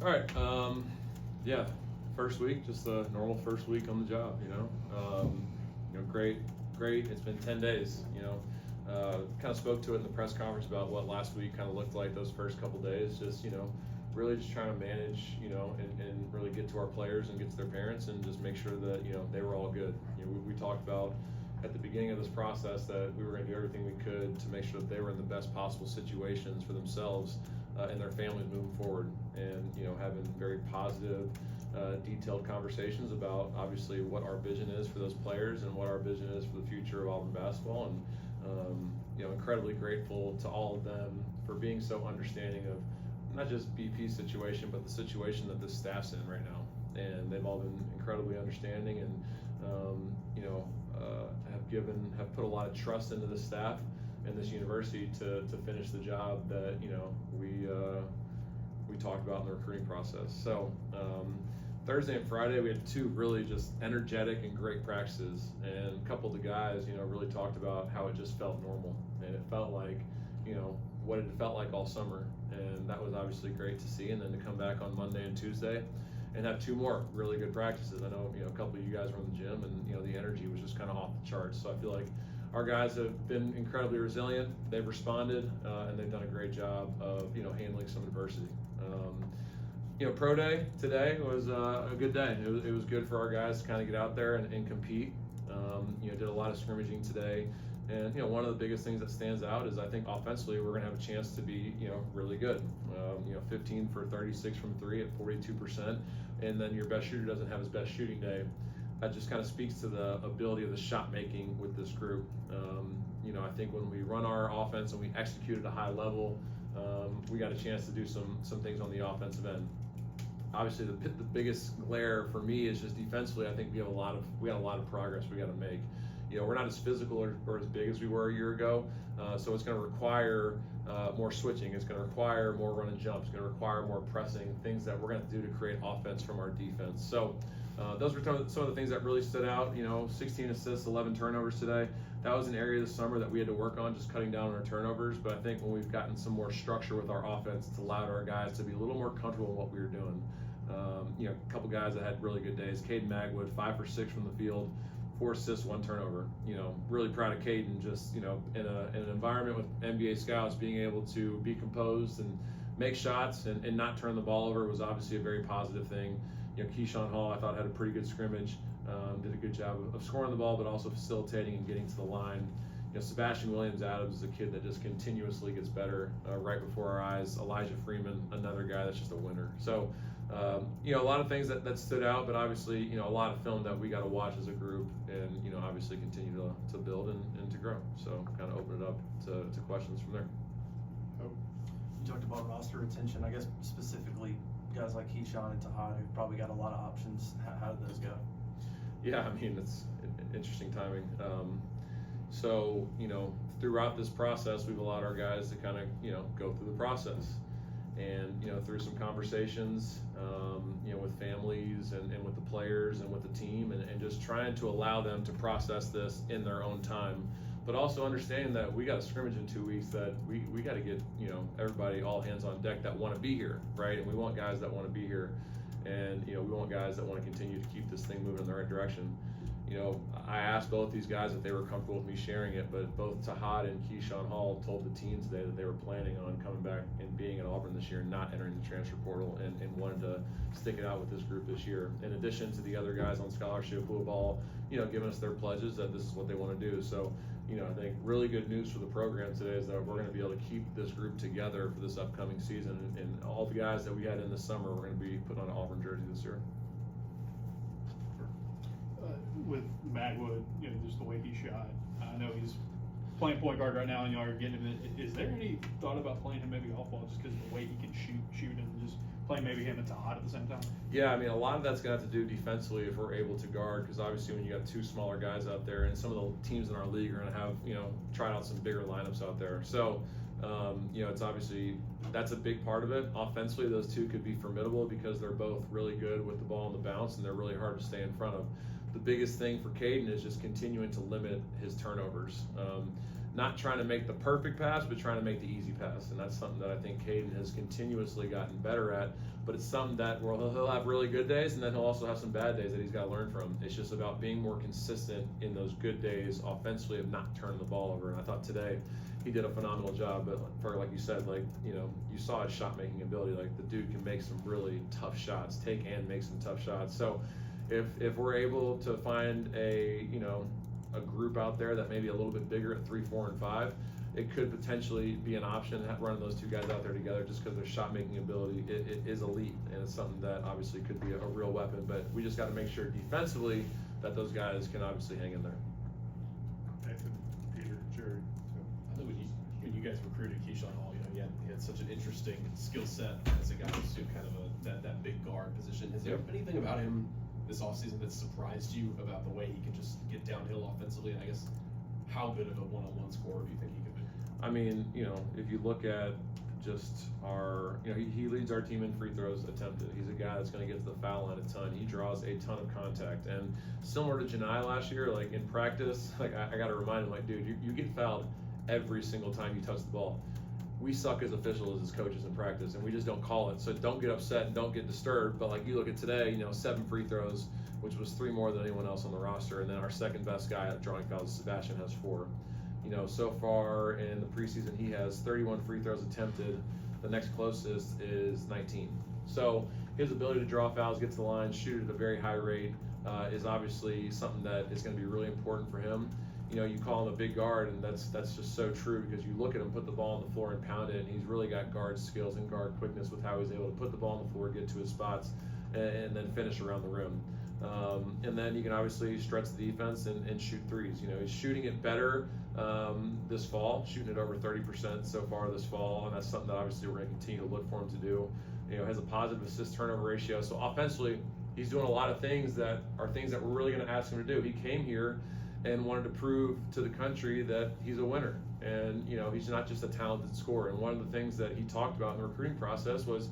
All right. Yeah, first week, just a normal first week on the job. Great. It's been 10 days. Kind of spoke to it in the press conference about what last week kind of looked like. Those first couple days, just really just trying to manage, and really get to our players and get to their parents and just make sure that they were all good. We talked about at the beginning of this process that we were going to do everything we could to make sure that they were in the best possible situations for themselves and their families moving forward, and having very positive, detailed conversations about obviously what our vision is for those players and what our vision is for the future of Auburn basketball, and incredibly grateful to all of them for being so understanding of not just BP's situation, but the situation that this staff's in right now. And they've all been incredibly understanding, and have put a lot of trust into the staff and this university to finish the job that we talked about in the recruiting process. So Thursday and Friday we had two really just energetic and great practices, and a couple of the guys really talked about how it just felt normal, and it felt like what it felt like all summer, and that was obviously great to see. And then to come back on Monday and Tuesday and have two more really good practices. I know a couple of you guys were in the gym, and the energy was just kind of off the charts. So I feel like our guys have been incredibly resilient. They've responded, and they've done a great job of handling some adversity. Pro day today was a good day. It was good for our guys to kind of get out there and compete. Did a lot of scrimmaging today. And one of the biggest things that stands out is I think offensively we're going to have a chance to be really good. 15 for 36 from three at 42%, and then your best shooter doesn't have his best shooting day. That just kind of speaks to the ability of the shot making with this group. I think when we run our offense and we execute at a high level, we got a chance to do some things on the offensive end. Obviously, the biggest glare for me is just defensively. I think we got a lot of progress we got to make. We're not as physical or as big as we were a year ago, so it's going to require more switching. It's going to require more run and jumps. It's going to require more pressing, things that we're going to do to create offense from our defense. So those were some of the things that really stood out. 16 assists, 11 turnovers today. That was an area this summer that we had to work on, just cutting down on our turnovers. But I think when we've gotten some more structure with our offense, it's allowed our guys to be a little more comfortable in what we were doing. A couple guys that had really good days. Caden Magwood, 5 for 6 from the field, 4 assists, 1 turnover. Really proud of Caden. Just in an environment with NBA scouts, being able to be composed and make shots and not turn the ball over was obviously a very positive thing. Keyshawn Hall, I thought, had a pretty good scrimmage. Did a good job of scoring the ball, but also facilitating and getting to the line. Sebastian Williams-Adams is a kid that just continuously gets better right before our eyes. Elijah Freeman, another guy that's just a winner. So, a lot of things that stood out, but obviously, a lot of film that we got to watch as a group, and obviously continue to build and to grow. So, kind of open it up to questions from there. You talked about roster retention. I guess specifically guys like Keyshawn and Tahaad, who've probably got a lot of options. How did those go? Yeah, it's interesting timing. So, throughout this process, we've allowed our guys to kind of, go through the process. And, through some conversations, with families and with the players and with the team, and just trying to allow them to process this in their own time. But also understanding that we got a scrimmage in 2 weeks, that we got to get, everybody all hands on deck that want to be here, right? And we want guys that want to be here. And, we want guys that want to continue to keep this thing moving in the right direction. I asked both these guys if they were comfortable with me sharing it, but both Tahaad and Keyshawn Hall told the team today that they were planning on coming back and being at Auburn this year, not entering the transfer portal, and wanted to stick it out with this group this year. In addition to the other guys on scholarship who have all, given us their pledges that this is what they want to do. So, I think really good news for the program today is that we're going to be able to keep this group together for this upcoming season, and all the guys that we had in the summer, we're going to be putting on an Auburn jersey this year. With Magwood, just the way he shot. I know he's playing point guard right now, and y'all are getting him. Is there any thought about playing him maybe off ball just because of the way he can shoot, and just playing maybe him and Tahaad at the same time? Yeah, a lot of that's going to have to do defensively if we're able to guard, because obviously when you got two smaller guys out there, and some of the teams in our league are going to have, tried out some bigger lineups out there. So, it's obviously, that's a big part of it. Offensively, those two could be formidable because they're both really good with the ball on the bounce, and they're really hard to stay in front of. The biggest thing for Caden is just continuing to limit his turnovers. not trying to make the perfect pass, but trying to make the easy pass. And that's something that I think Caden has continuously gotten better at. But it's something that he'll have really good days, and then he'll also have some bad days that he's got to learn from. It's just about being more consistent in those good days offensively of not turning the ball over. And I thought today he did a phenomenal job. But for, like you said, like, you know, you saw his shot making ability. Like, the dude can make some really tough shots, take and make some tough shots. So if we're able to find a group out there that may be a little bit bigger at 3, 4, and 5, it could potentially be an option running those two guys out there together, just because their shot making ability it is elite, and it's something that obviously could be a real weapon. But we just got to make sure defensively that those guys can obviously hang in there. Nathan, Peter, Jerry. I know when you guys recruited Keyshawn Hall, he had such an interesting skill set as a guy who's kind of that big guard position. Is there anything about him this offseason that surprised you about the way he can just get downhill offensively? And I guess, how good of a one-on-one scorer do you think he could be? I mean, if you look at just he leads our team in free throws attempted. He's a guy that's going to get to the foul line a ton. He draws a ton of contact. And similar to Janai last year, like in practice, like I got to remind him, like, dude, you get fouled every single time you touch the ball. We suck as officials, as coaches in practice, and we just don't call it. So don't get upset and don't get disturbed. But like you look at today, 7 free throws, which was 3 more than anyone else on the roster. And then our second best guy at drawing fouls, Sebastian, has 4. So far in the preseason, he has 31 free throws attempted. The next closest is 19. So his ability to draw fouls, get to the line, shoot at a very high rate is obviously something that is going to be really important for him. You call him a big guard, and that's just so true, because you look at him put the ball on the floor and pound it, and he's really got guard skills and guard quickness with how he's able to put the ball on the floor, get to his spots, and then finish around the rim. And then you can obviously stretch the defense and shoot threes. He's shooting it better this fall, shooting it over 30% so far this fall, and that's something that obviously we're going to continue to look for him to do. Has a positive assist turnover ratio. So offensively, he's doing a lot of things that are things that we're really going to ask him to do. He came here and wanted to prove to the country that he's a winner. And, he's not just a talented scorer. And one of the things that he talked about in the recruiting process was,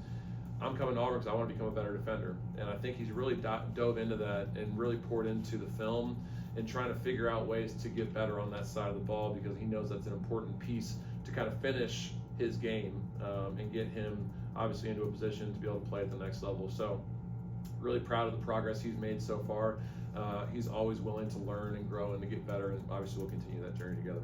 I'm coming to Auburn because I want to become a better defender. And I think he's really dove into that and really poured into the film and trying to figure out ways to get better on that side of the ball, because he knows that's an important piece to kind of finish his game and get him obviously into a position to be able to play at the next level. So really proud of the progress he's made so far. He's always willing to learn and grow and to get better, and obviously we'll continue that journey together.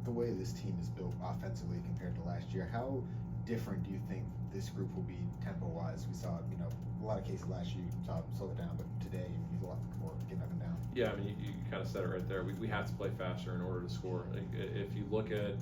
The way this team is built offensively compared to last year, how different do you think this group will be tempo-wise? We saw, a lot of cases last year, you saw it slow it down, but today he's a lot more getting up and down. Yeah, I mean, you kind of said it right there. We have to play faster in order to score. Like, if you look at,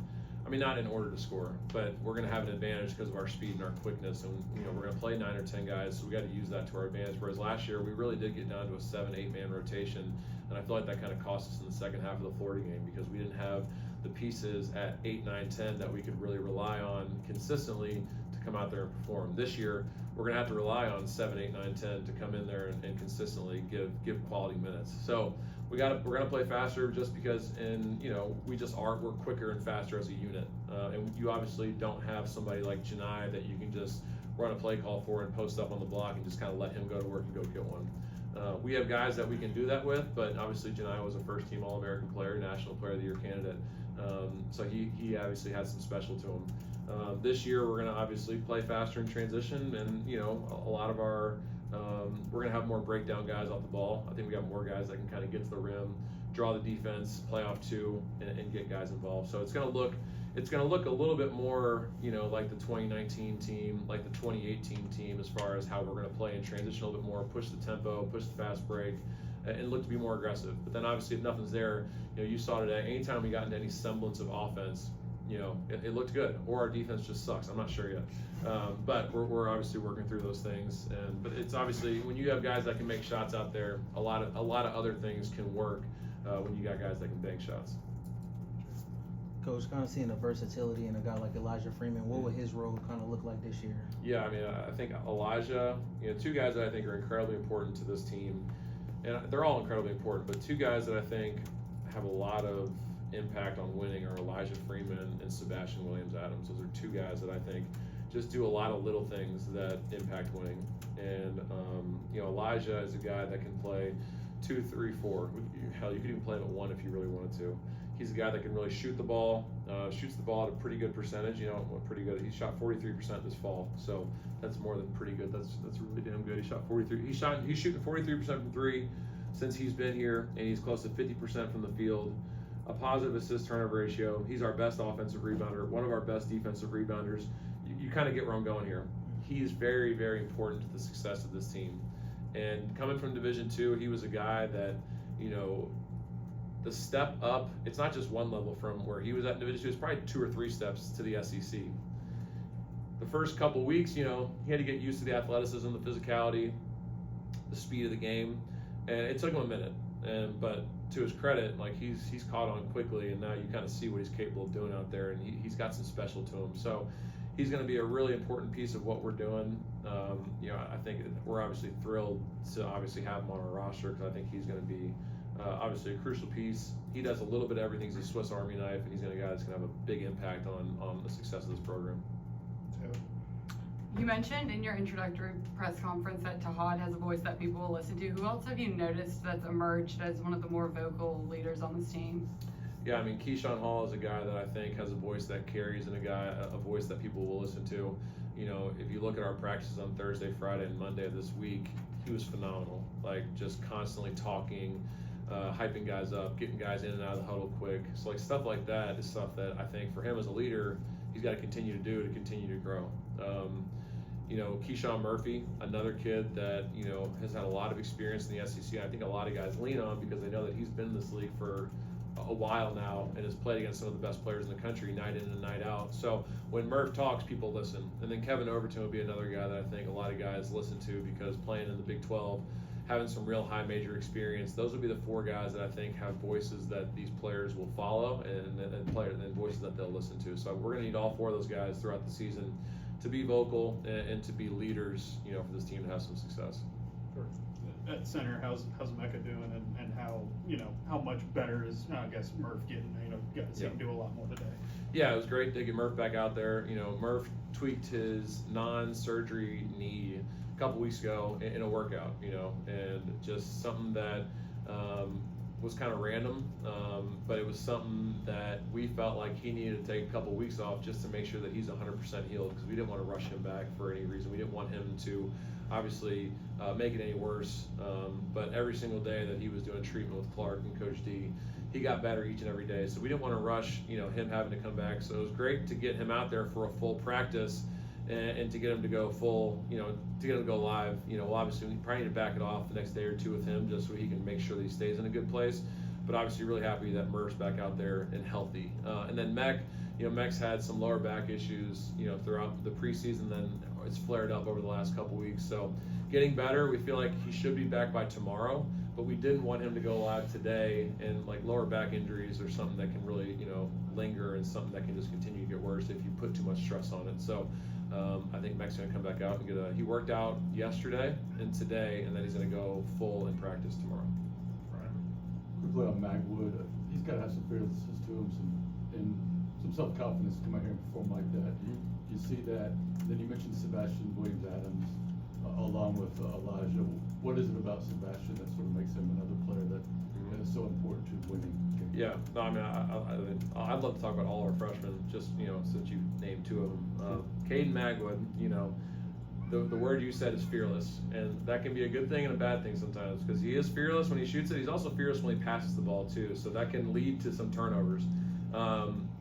not in order to score, but we're going to have an advantage because of our speed and our quickness, and we're going to play 9 or 10 guys, so we got to use that to our advantage. Whereas last year we really did get down to a 7-8 man rotation, and I feel like that kind of cost us in the second half of the Florida game, because we didn't have the pieces at 8, 9, 10 that we could really rely on consistently to come out there and perform. This year we're going to have to rely on 7, 8, 9, 10 to come in there and consistently give quality minutes. So we're going to play faster, just because, we're quicker and faster as a unit. And you obviously don't have somebody like Janai that you can just run a play call for and post up on the block and just kind of let him go to work and go get one. We have guys that we can do that with, but obviously Janai was a first-team All-American player, National Player of the Year candidate. So he obviously has some special to him. This year we're going to obviously play faster in transition, and a lot of our we're going to have more breakdown guys off the ball. I think we got more guys that can kind of get to the rim, draw the defense, play off 2, and get guys involved. So it's going to look a little bit more, like the 2019 team, like the 2018 team, as far as how we're going to play in transition a little bit more, push the tempo, push the fast break, and look to be more aggressive. But then obviously if nothing's there, you saw today, anytime we got into any semblance of offense, it looked good, or our defense just sucks. I'm not sure yet. But we're obviously working through those things. But it's obviously, when you have guys that can make shots out there, a lot of other things can work when you got guys that can bank shots. Coach, kind of seeing the versatility in a guy like Elijah Freeman, what would his role kind of look like this year? Yeah, I think Elijah, 2 guys that I think are incredibly important to this team, and they're all incredibly important, but 2 guys that I think have a lot of impact on winning are Elijah Freeman and Sebastian Williams-Adams. Those are 2 guys that I think just do a lot of little things that impact winning. And Elijah is a guy that can play 2, 3, 4. Hell, you could even play him at 1 if you really wanted to. He's a guy that can really shoot the ball, shoots the ball at a pretty good percentage. Pretty good. He shot 43% this fall, so that's more than pretty good. That's really damn good. He shot 43. He's shooting 43% from 3 since he's been here, and he's close to 50% from the field. A positive assist turnover ratio. He's our best offensive rebounder, one of our best defensive rebounders. You kind of get where I'm going here. He's very, very important to the success of this team. And coming from Division II, he was a guy that, the step up, it's not just one level from where he was at in Division II, it's probably 2 or 3 steps to the SEC. The first couple weeks, he had to get used to the athleticism, the physicality, the speed of the game, and it took him a minute. But to his credit, he's caught on quickly, and now you kind of see what he's capable of doing out there, and he's got some special to him. So he's going to be a really important piece of what we're doing. I think we're obviously thrilled to obviously have him on our roster, because I think he's going to be obviously a crucial piece. He does a little bit of everything. He's a Swiss Army knife, and he's going to be a guy that's going to have a big impact on the success of this program. You mentioned in your introductory press conference that Tahaad has a voice that people will listen to. Who else have you noticed that's emerged as one of the more vocal leaders on this team? Yeah, Keyshawn Hall is a guy that I think has a voice that carries, and a voice that people will listen to. If you look at our practices on Thursday, Friday, and Monday of this week, he was phenomenal. Just constantly talking, hyping guys up, getting guys in and out of the huddle quick. So stuff like that is stuff that I think for him as a leader, he's got to continue to do to continue to grow. Keyshawn Murphy, another kid that, has had a lot of experience in the SEC. I think a lot of guys lean on because they know that he's been in this league for a while now and has played against some of the best players in the country night in and night out. So when Murph talks, people listen. And then Kevin Overton would be another guy that I think a lot of guys listen to, because playing in the Big 12, having some real high major experience, those would be the 4 guys that I think have voices that these players will follow and voices that they'll listen to. So we're going to need all 4 of those guys throughout the season to be vocal and to be leaders, for this team to have some success. At center, how's Mecca doing, and how much better is Murph getting? Got to see him do a lot more today. Yeah, it was great to get Murph back out there. Murph tweaked his non-surgery knee a couple weeks ago in a workout, and just something that was kind of random, but it was something that we felt like he needed to take a couple weeks off just to make sure that he's 100% healed, because we didn't want to rush him back for any reason. We didn't want him to obviously make it any worse, but every single day that he was doing treatment with Clark and Coach D, he got better each and every day. So we didn't want to rush, him having to come back. So it was great to get him out there for a full practice and to get him to go full, to get him to go live. We'll obviously we probably need to back it off the next day or 2 with him just so he can make sure that he stays in a good place. But obviously really happy that Murph's back out there and healthy. And then Mech's had some lower back issues, throughout the preseason, then it's flared up over the last couple weeks. So getting better. We feel like he should be back by tomorrow, but we didn't want him to go live today, and lower back injuries are something that can really, linger, and something that can just continue to get worse if you put too much stress on it. So I think Mech's going to come back out and he worked out yesterday and today, and then he's going to go full in practice tomorrow. Quickly on Magwood, he's got to have some fearlessness to him, some self-confidence to come out here and perform like that. You see that. Then you mentioned Sebastian Williams-Adams along with Elijah. What is it about Sebastian that sort of makes him another player that is so important to winning? Yeah, no, I'd love to talk about all our freshmen, just, since you named 2 of them. Caden Magwood, the word you said is fearless, and that can be a good thing and a bad thing sometimes, because he is fearless when he shoots it. He's also fearless when he passes the ball too, so that can lead to some turnovers.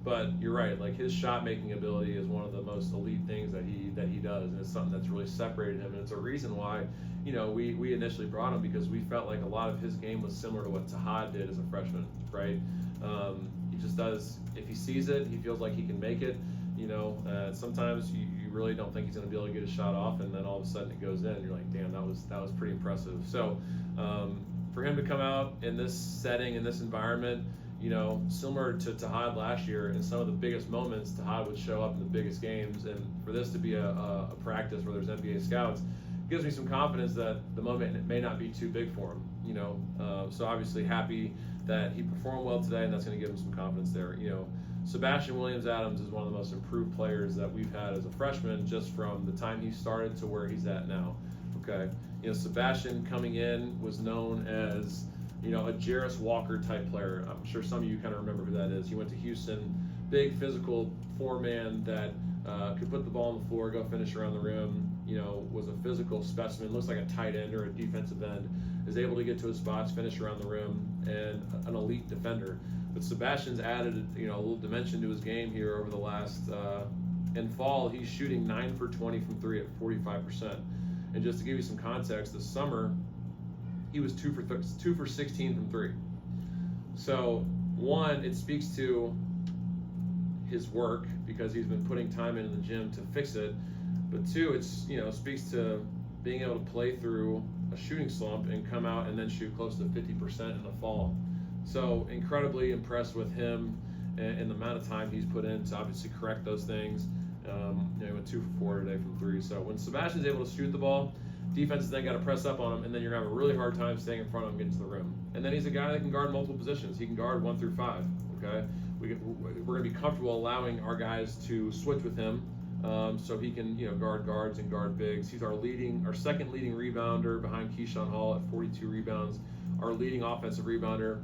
But you're right, his shot making ability is one of the most elite things that he does, and it's something that's really separated him, and it's a reason why we initially brought him, because we felt like a lot of his game was similar to what Tahaad did as a freshman, right? He just does, if he sees it, he feels like he can make it. Sometimes you really don't think he's going to be able to get a shot off, and then all of a sudden it goes in, and you're like, damn, that was pretty impressive. So for him to come out in this setting, in this environment, similar to Tahaad last year, in some of the biggest moments, Tahaad would show up in the biggest games, and for this to be a practice where there's NBA scouts gives me some confidence that the moment may not be too big for him. So obviously happy that he performed well today, and that's going to give him some confidence there. Sebastian Williams-Adams is one of the most improved players that we've had as a freshman, just from the time he started to where he's at now. Okay, Sebastian coming in was known as a Jarris Walker type player. I'm sure some of you kind of remember who that is. He went to Houston, big physical four-man that could put the ball on the floor, go finish around the rim. Was a physical specimen. Looks like a tight end or a defensive end. Is able to get to his spots, finish around the rim, and an elite defender. But Sebastian's added a little dimension to his game here over the last. In fall, he's shooting 9 for 20 from three at 45%. And just to give you some context, this summer he was 2 for 16 from three. So one, it speaks to his work because he's been putting time into the gym to fix it. But two, it's speaks to being able to play through a shooting slump and come out and then shoot close to 50% in the fall. So incredibly impressed with him and the amount of time he's put in to obviously correct those things. He went 2 for 4 today from three. So when Sebastian's able to shoot the ball, defense then got to press up on him, and then you're going to have a really hard time staying in front of him getting to the rim. And then he's a guy that can guard multiple positions. He can guard 1 through 5. Okay, we're going to be comfortable allowing our guys to switch with him, so he can guard guards and guard bigs. He's our second leading rebounder behind Keyshawn Hall at 42 rebounds. Our leading offensive rebounder.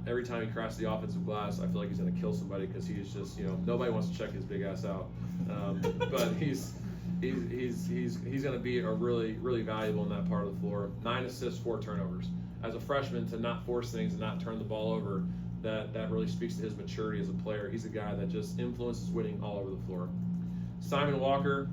Every time he crosses the offensive glass, I feel like he's going to kill somebody because he's just nobody wants to check his big ass out. But he's going to be a really valuable in that part of the floor. 9 assists, 4 turnovers. As a freshman, to not force things and not turn the ball over, that really speaks to his maturity as a player. He's a guy that just influences winning all over the floor. Simon Walker,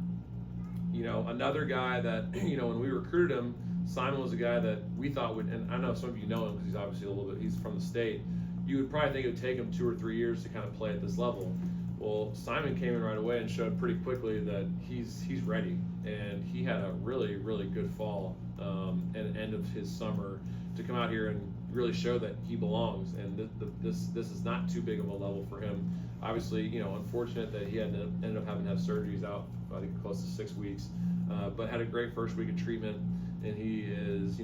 another guy that when we recruited him, Simon was a guy that we thought would, and I know some of you know him because he's obviously he's from the state. You would probably think it would take him 2 or 3 years to kind of play at this level. Well, Simon came in right away and showed pretty quickly that he's ready, and he had a really good fall and end of his summer to come out here and really show that he belongs. And this is not too big of a level for him. Obviously, unfortunate that he ended up having to have surgeries out, I think close to 6 weeks, but had a great first week of treatment, and he is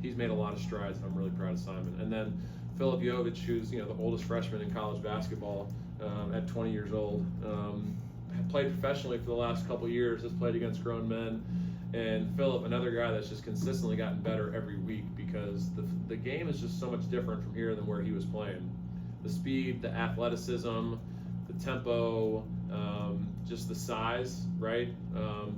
he's made a lot of strides, and I'm really proud of Simon. And then Philip Jovich, who's the oldest freshman in college basketball at 20 years old, played professionally for the last couple years, has played against grown men. And Philip, another guy that's just consistently gotten better every week because the game is just so much different from here than where he was playing. The speed, the athleticism, the tempo, just the size, right?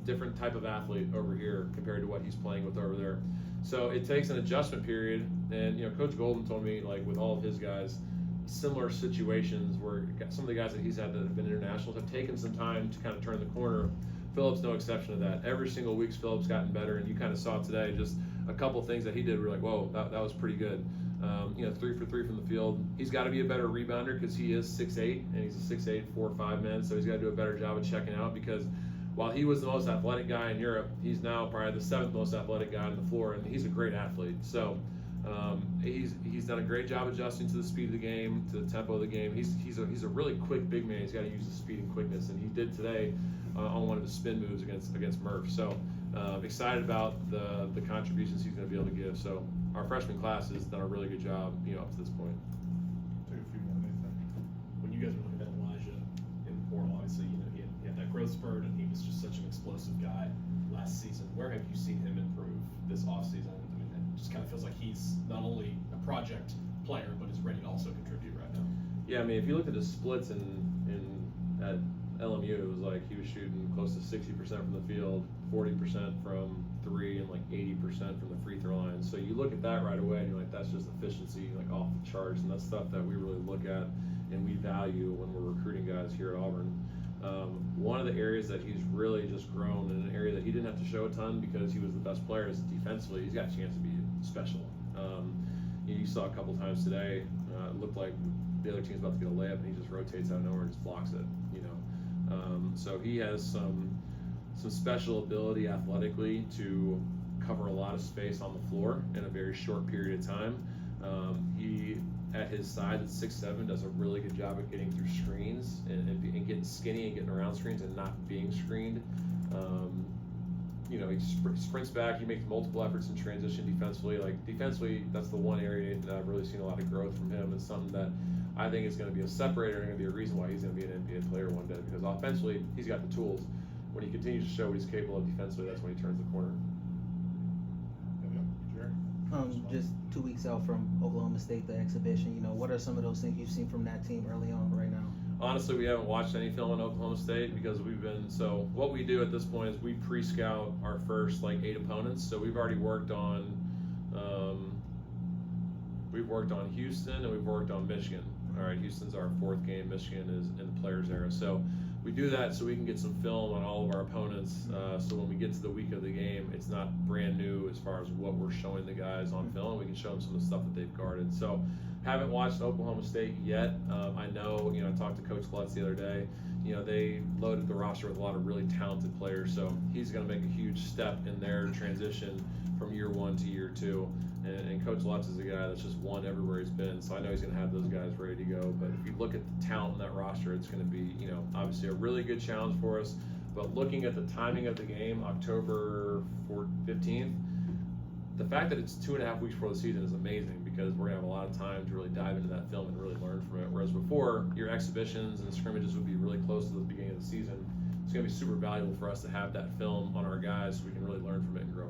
Different type of athlete over here compared to what he's playing with over there. So it takes an adjustment period, and Coach Golden told me, like with all of his guys, similar situations where some of the guys that he's had that have been internationals have taken some time to kind of turn the corner. Philip's no exception to that. Every single week, Philip's gotten better, and you kind of saw today just a couple things that he did. We're like, whoa, that was pretty good. 3 for 3 from the field. He's got to be a better rebounder because he is 6'8", and he's a 6'8", 4'5" man, so he's got to do a better job of checking out because while he was the most athletic guy in Europe, he's now probably the 7th most athletic guy on the floor, and he's a great athlete. So he's done a great job adjusting to the speed of the game, to the tempo of the game. He's a really quick big man. He's got to use his speed and quickness, and he did today on one of his spin moves against Murph. So excited about the contributions he's going to be able to give. So our freshman class has done a really good job, up to this point. Take a few more, Nathan. When you guys were looking at Elijah in the portal, obviously, he had that growth spurt, and he was just such an explosive guy last season. Where have you seen him improve this offseason? I mean, it just kind of feels like he's not only a project player, but is ready to also contribute right now. Yeah, I mean, if you look at the splits at LMU, it was like he was shooting close to 60% from the field, 40% from three, and like 80% from the free throw line. So you look at that right away, and you're like, that's just efficiency, like off the charts, and that's stuff that we really look at and we value when we're recruiting guys here at Auburn. One of the areas that he's really just grown in an area that he didn't have to show a ton because he was the best player is defensively. He's got a chance to be special. You saw a couple times today, it looked like the other team's about to get a layup, and he just rotates out of nowhere and just blocks it. So he has some special ability athletically to cover a lot of space on the floor in a very short period of time. He, at his size at 6'7", does a really good job of getting through screens and getting skinny and getting around screens and not being screened. He sprints back. He makes multiple efforts in transition defensively. Like defensively, that's the one area that I've really seen a lot of growth from him. It's something that I think is going to be a separator and going to be a reason why he's going to be an NBA player one day because offensively, he's got the tools. when he continues to show what he's capable of defensively, that's when he turns the corner. Just 2 weeks out from Oklahoma State, the exhibition, you know, what are some of those things you've seen from that team early on right now? Honestly, we haven't watched any film on Oklahoma State because so what we do at this point is we pre-scout our first like 8 opponents. So we've already worked on Houston and we've worked on Michigan. All right, Houston's our 4th game. Michigan is in the players era. So we do that so we can get some film on all of our opponents. So when we get to the week of the game, it's not brand new as far as what we're showing the guys on film. We can show them some of the stuff that they've guarded. So haven't watched Oklahoma State yet. I know, I talked to Coach Klutz the other day. They loaded the roster with a lot of really talented players. So he's going to make a huge step in their transition from year 1 to year 2. And Coach Lutz is a guy that's just won everywhere he's been, so I know he's going to have those guys ready to go. But if you look at the talent in that roster, it's going to be, obviously a really good challenge for us. But looking at the timing of the game, October 15th, the fact that it's 2.5 weeks before the season is amazing because we're going to have a lot of time to really dive into that film and really learn from it. Whereas before, your exhibitions and scrimmages would be really close to the beginning of the season. It's going to be super valuable for us to have that film on our guys so we can really learn from it and grow